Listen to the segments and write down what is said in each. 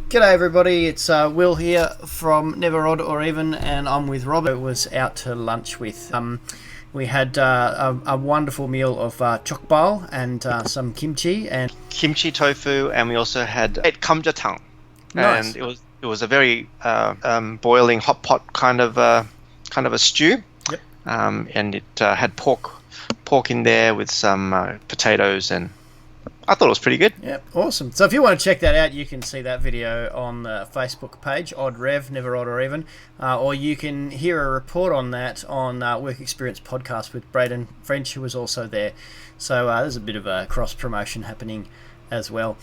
G'day everybody, it's Will here from Never Odd or Even, and I'm with Robert. Who was out to lunch with. We had a wonderful meal of chokbal and some kimchi and kimchi tofu, and we also had kamjatang. Nice. And it was a very boiling hot pot kind of a stew. Yep. And it had pork in there with some potatoes, and I thought it was pretty good. Yep, awesome. So if you want to check that out, you can see that video on the Facebook page, Odd Rev, Never Odd or Even, or you can hear a report on that on Work Experience Podcast with Braden French, who was also there. So there's a bit of a cross-promotion happening as well.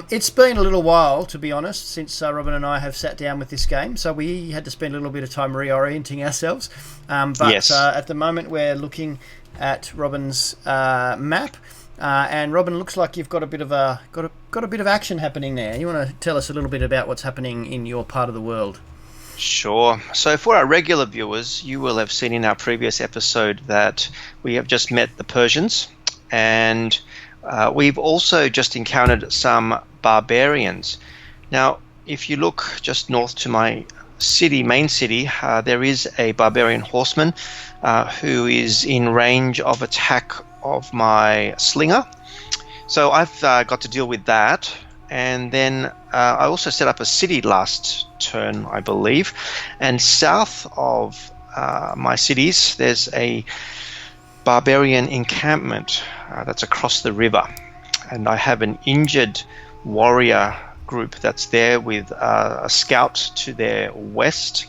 It's been a little while, to be honest, since Robin and I have sat down with this game, so we had to spend a little bit of time reorienting ourselves. But Yes. At the moment, we're looking at Robin's map. And Robin, looks like you've got a bit of action happening there. You want to tell us a little bit about what's happening in your part of the world? Sure. So for our regular viewers, you will have seen in our previous episode that we have just met the Persians, and we've also just encountered some barbarians. Now, if you look just north to my main city, there is a barbarian horseman who is in range of attack of my slinger. So I've got to deal with that. And then I also set up a city last turn, I believe. And south of my cities, there's a barbarian encampment that's across the river. And I have an injured warrior group that's there with a scout to their west.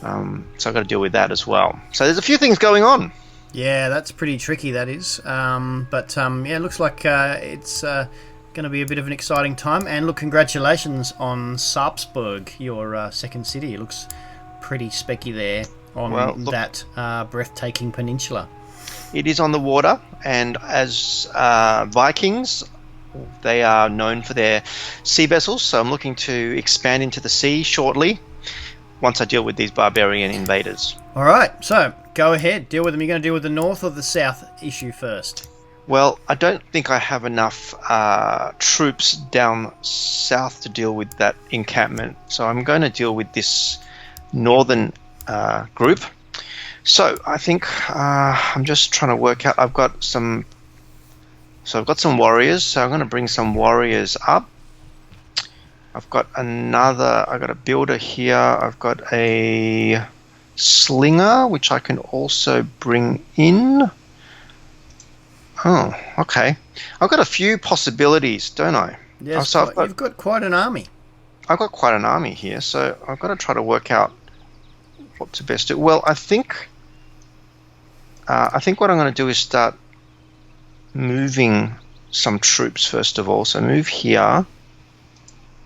So I've got to deal with that as well. So there's a few things going on. Yeah, that's pretty tricky, that is. But it looks like it's going to be a bit of an exciting time. And look, congratulations on Sarpsborg, your second city. It looks pretty specky there on that breathtaking peninsula. It is on the water, and as Vikings, they are known for their sea vessels. So I'm looking to expand into the sea shortly once I deal with these barbarian invaders. All right, so go ahead, deal with them. You're going to deal with the north or the south issue first? Well, I don't think I have enough troops down south to deal with that encampment, so I'm going to deal with this northern group. So I think I'm just trying to work out. I've got some warriors, so I'm going to bring some warriors up. I've got a builder here. I've got a slinger, which I can also bring in. Oh, okay. I've got a few possibilities, don't I? Yes, you've got quite an army. I've got quite an army here, so I've got to try to work out what to best do. Well, I think what I'm going to do is start moving some troops first of all. So move here.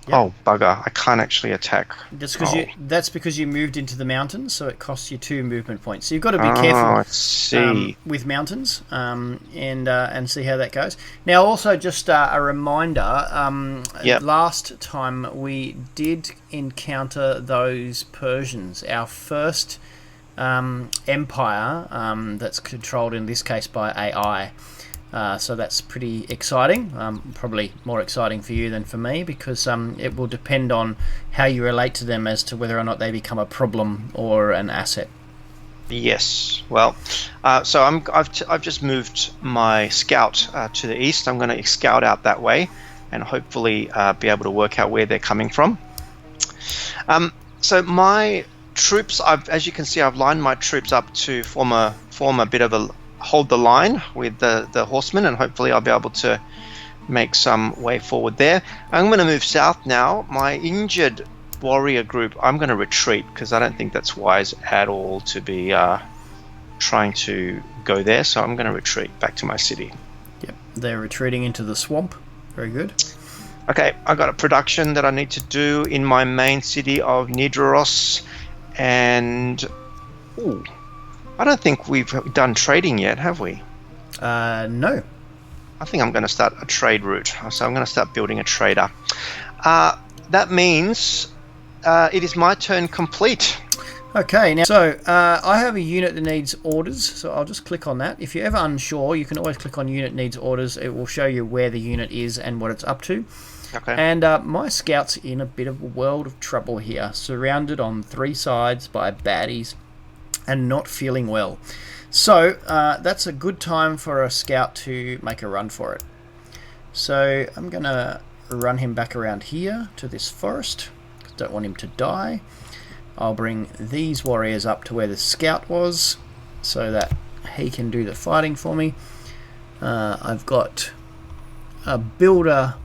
Yep. Oh, bugger. I can't actually attack. That's because you moved into the mountains, so it costs you 2 movement points. So you've got to be careful with mountains and see how that goes. Now, also just a reminder, last time we did encounter those Persians, our first empire that's controlled in this case by AI. So that's pretty exciting, probably more exciting for you than for me, because it will depend on how you relate to them as to whether or not they become a problem or an asset. Yes. Well, so I've just moved my scout to the east. I'm going to scout out that way and hopefully be able to work out where they're coming from. So my troops, as you can see, I've lined my troops up to form a bit of a hold the line with the horsemen, and hopefully I'll be able to make some way forward there. I'm going to move south now. My injured warrior group, I'm going to retreat because I don't think that's wise at all to be trying to go there. So I'm going to retreat back to my city. Yep, they're retreating into the swamp. Very good. Okay, I've got a production that I need to do in my main city of Nidaros, and I don't think we've done trading yet, have we? No. I think I'm going to start a trade route. So I'm going to start building a trader. That means it is my turn complete. Okay, now, so I have a unit that needs orders, so I'll just click on that. If you're ever unsure, you can always click on unit needs orders. It will show you where the unit is and what it's up to. Okay. And my scout's in a bit of a world of trouble here, surrounded on 3 sides by baddies and not feeling well. So that's a good time for a scout to make a run for it. So I'm going to run him back around here to this forest. Don't want him to die. I'll bring these warriors up to where the scout was so that he can do the fighting for me. I've got a builder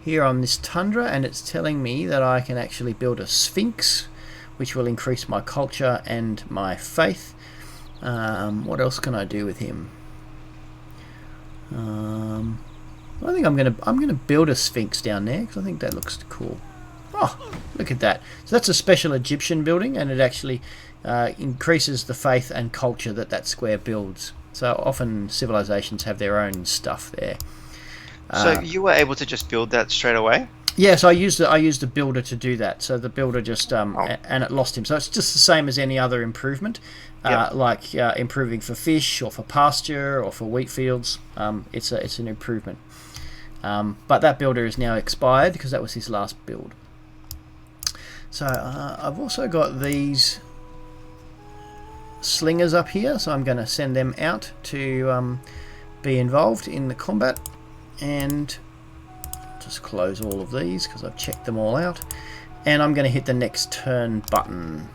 here on this tundra, and it's telling me that I can actually build a sphinx, which will increase my culture and my faith. What else can I do with him? I think I'm gonna build a sphinx down there because I think that looks cool. Oh, look at that! So that's a special Egyptian building, and it actually increases the faith and culture that square builds. So often civilizations have their own stuff there. So you were able to just build that straight away? Yes, I used the builder to do that. So the builder just and it lost him. So it's just the same as any other improvement, like improving for fish or for pasture or for wheat fields. It's an improvement. But that builder is now expired because that was his last build. So I've also got these slingers up here, so I'm going to send them out to be involved in the combat, and just close all of these because I've checked them all out, and I'm going to hit the next turn button,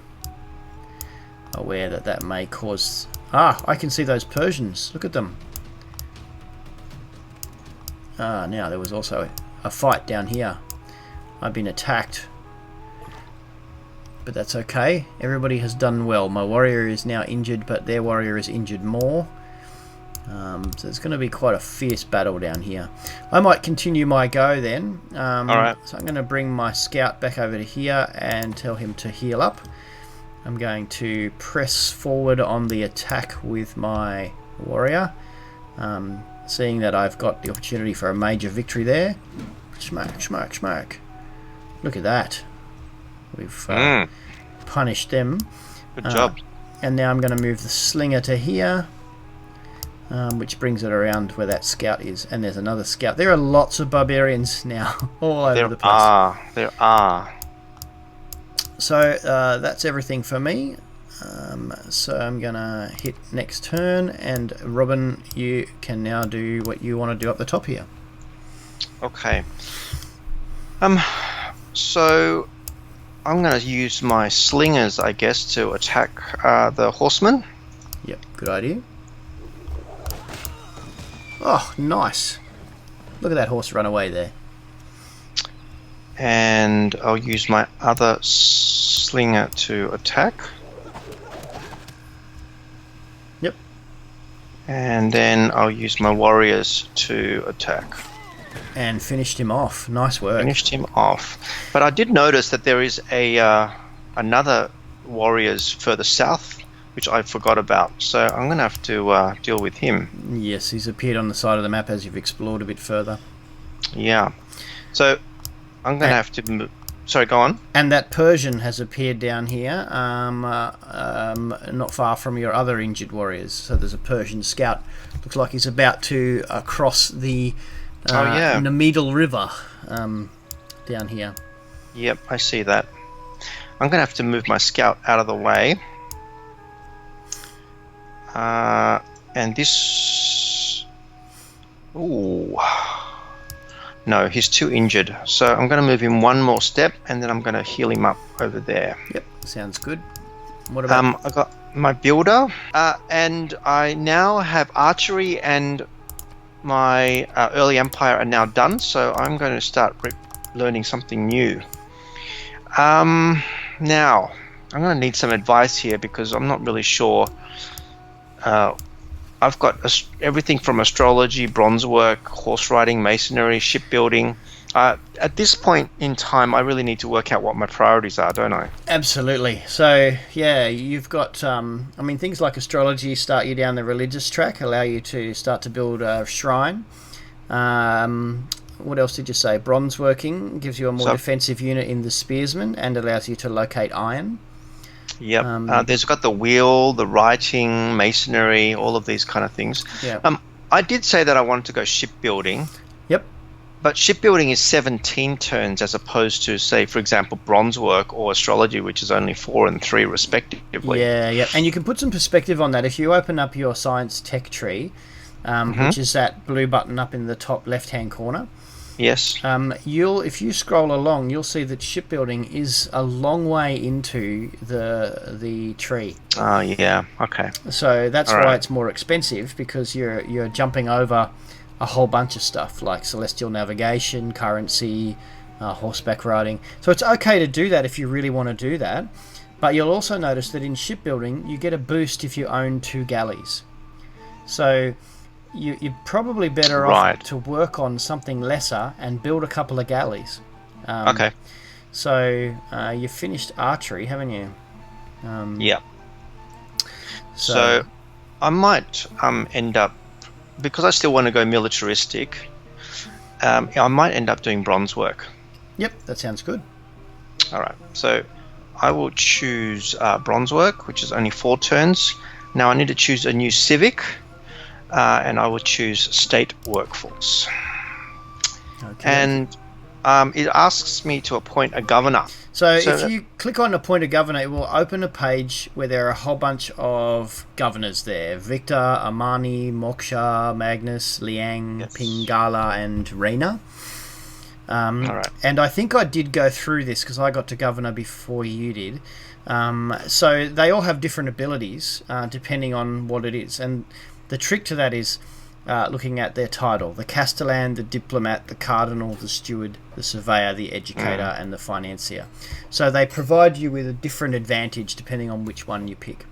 aware that may cause... I can see those Persians, look at them. Now there was also a fight down here. I've been attacked, but that's okay. Everybody has done well. My warrior is now injured, but their warrior is injured more. So it's going to be quite a fierce battle down here. I might continue my go then. Alright. So I'm going to bring my scout back over to here and tell him to heal up. I'm going to press forward on the attack with my warrior, seeing that I've got the opportunity for a major victory there. Schmack, schmack, schmack. Look at that. We've punished them. Good job. And now I'm going to move the slinger to here, which brings it around where that scout is. And there's another scout. There are lots of barbarians now all over the place. There are. So that's everything for me. So I'm going to hit next turn, and Robin, you can now do what you want to do up the top here. Okay. So I'm going to use my slingers, I guess, to attack the horsemen. Yep, good idea. Oh, nice. Look at that horse run away there. And I'll use my other slinger to attack. Yep. And then I'll use my warriors to attack. And finished him off. Nice work. Finished him off. But I did notice that there is another warriors further south, which I forgot about. So I'm going to have to deal with him. Yes, he's appeared on the side of the map as you've explored a bit further. Yeah. So I'm going to have to... Sorry, go on. And that Persian has appeared down here, not far from your other injured warriors. So there's a Persian scout. Looks like he's about to cross the Namidal River down here. Yep, I see that. I'm going to have to move my scout out of the way. And this... Ooh... No, he's too injured. So I'm going to move him one more step, and then I'm going to heal him up over there. Yep, sounds good. What about... I got my builder, and I now have archery, and my early empire are now done. So I'm going to start learning something new. Now, I'm going to need some advice here because I'm not really sure. I've got everything from astrology, bronze work, horse riding, masonry, shipbuilding. At this point in time, I really need to work out what my priorities are, don't I? Absolutely. So, yeah, you've got, things like astrology start you down the religious track, allow you to start to build a shrine. What else did you say? Bronze working gives you a more defensive unit in the spearsman and allows you to locate iron. Yep. There's got the wheel, the writing, masonry, all of these kind of things. Yeah. I did say that I wanted to go shipbuilding. Yep. But shipbuilding is 17 turns as opposed to, say, for example, bronze work or astrology, which is only 4 and 3 respectively. Yeah. And you can put some perspective on that. If you open up your science tech tree, which is that blue button up in the top left-hand corner. Yes. If you scroll along, you'll see that shipbuilding is a long way into the tree. Oh, yeah. Okay. So that's All why right. it's more expensive, because you're jumping over a whole bunch of stuff like celestial navigation, currency, horseback riding. So it's okay to do that if you really want to do that. But you'll also notice that in shipbuilding, you get a boost if you own 2 galleys. So you're probably better Right. off to work on something lesser and build a couple of galleys. Okay. So you've finished archery, haven't you? Yeah. So I might end up, because I still want to go militaristic, I might end up doing bronze work. Yep, that sounds good. All right. So I will choose bronze work, which is only 4 turns. Now I need to choose a new civic, and I will choose state workforce. Okay. And it asks me to appoint a governor. So if you click on Appoint a Governor, it will open a page where there are a whole bunch of governors there. Victor, Amani, Moksha, Magnus, Liang, Yes. Pingala, and Reina. All right. And I think I did go through this because I got to Governor before you did. So they all have different abilities depending on what it is. And the trick to that is looking at their title: the Castellan, the Diplomat, the Cardinal, the Steward, the Surveyor, the Educator, and the Financier. So they provide you with a different advantage depending on which one you pick.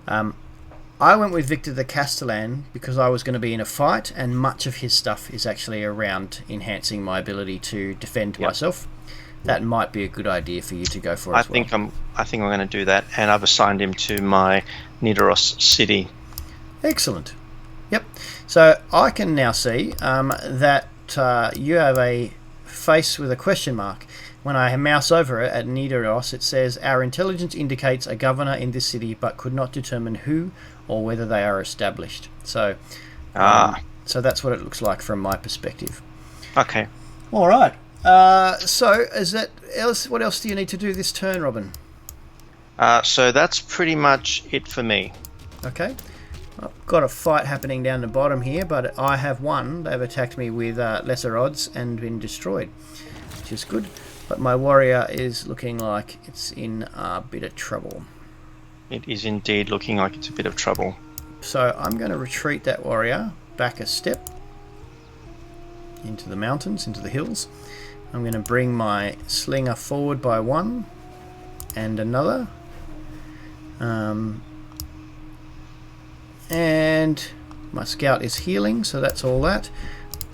I went with Victor the Castellan because I was going to be in a fight, and much of his stuff is actually around enhancing my ability to defend myself. That might be a good idea for you to go for I as well. think I'm going to do that, and I've assigned him to my Nidaros city. Excellent. Yep. So I can now see that you have a face with a question mark. When I mouse over it at Nidaros, it says, "Our intelligence indicates a governor in this city, but could not determine who or whether they are established." So, so that's what it looks like from my perspective. Okay. All right. So is that else? What else do you need to do this turn, Robin? So that's pretty much it for me. Okay. I've got a fight happening down the bottom here, but I have won. They've attacked me with lesser odds and been destroyed, which is good. But my warrior is looking like it's in a bit of trouble. It is indeed looking like it's a bit of trouble. So I'm going to retreat that warrior back a step into the mountains, into the hills. I'm going to bring my slinger forward by 1 and another. And my scout is healing, so that's all that.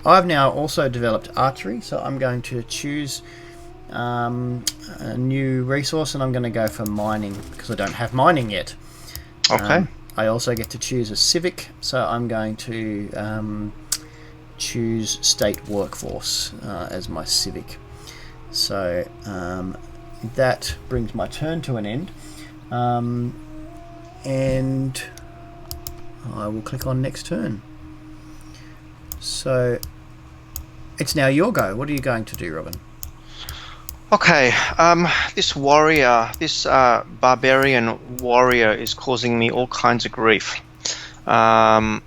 I've now also developed archery, so I'm going to choose a new resource, and I'm going to go for mining because I don't have mining yet. Okay. I also get to choose a civic, so I'm going to choose state workforce as my civic. So that brings my turn to an end, and I will click on next turn. So it's now your go. What are you going to do, Robin? Okay, this warrior, this barbarian warrior is causing me all kinds of grief. I'm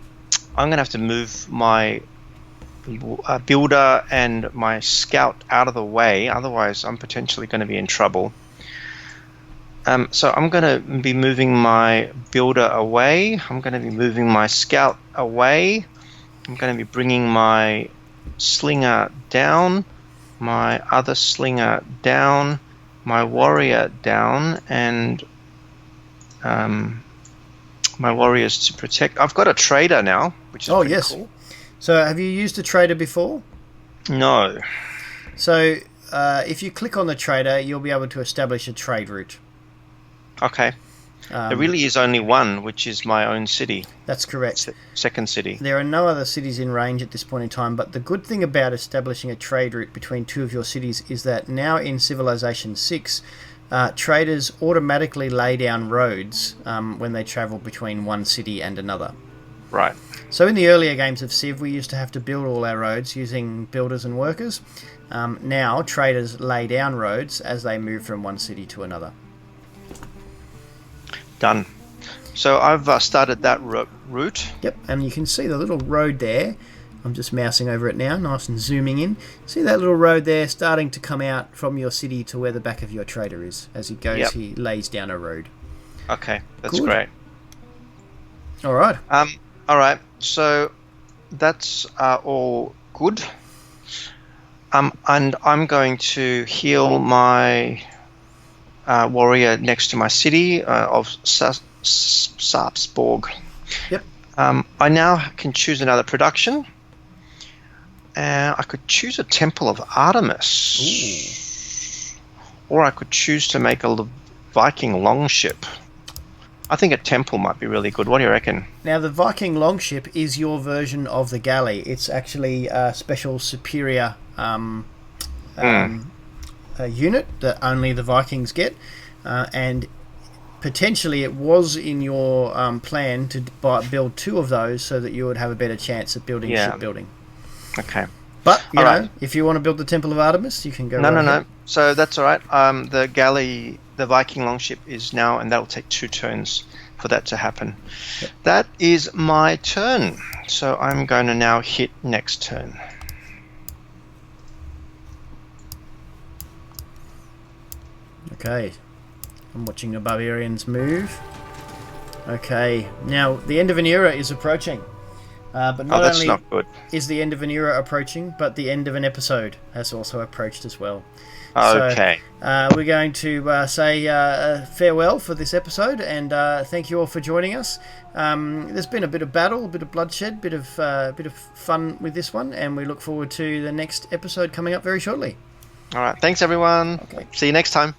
going to have to move my builder and my scout out of the way, otherwise I'm potentially going to be in trouble. So I'm going to be moving my builder away. I'm going to be moving my scout away. I'm going to be bringing my slinger down, my other slinger down, my warrior down, and my warriors to protect. I've got a trader now, which is pretty cool. So have you used a trader before? No. So if you click on the trader, you'll be able to establish a trade route. Okay. There really is only one, which is my own city. That's correct. Second city. There are no other cities in range at this point in time, but the good thing about establishing a trade route between 2 of your cities is that now in Civilization 6, traders automatically lay down roads when they travel between one city and another. Right. So in the earlier games of Civ, we used to have to build all our roads using builders and workers. Now, traders lay down roads as they move from one city to another. Done. So I've started that route. Yep, and you can see the little road there. I'm just mousing over it now, nice and zooming in. See that little road there starting to come out from your city to where the back of your trader is. As he goes, Yep. he lays down a road. Okay, that's Good. great. All right. All right. So that's all good. And I'm going to heal my warrior next to my city of Sarpsborg. Yep. I now can choose another production. And I could choose a Temple of Artemis. Ooh. Or I could choose to make a Viking longship. I think a temple might be really good. What do you reckon? Now, the Viking longship is your version of the galley. It's actually a special superior a unit that only the Vikings get. And potentially it was in your plan to build 2 of those so that you would have a better chance at building shipbuilding. Okay. But, you know, right. If you want to build the Temple of Artemis, you can go No. So that's all right. The galley, the Viking longship is now, and that'll take 2 turns for that to happen. Yep. That is my turn. So I'm going to now hit next turn. Okay. I'm watching the barbarians move. Okay. Now, the end of an era is approaching. But not That's only not good. is the end of an era approaching, but the end of an episode has also approached as well. Okay. So, we're going to say farewell for this episode, and thank you all for joining us. There's been a bit of battle, a bit of bloodshed, a bit of fun with this one, and we look forward to the next episode coming up very shortly. All right. Thanks, everyone. Okay. See you next time.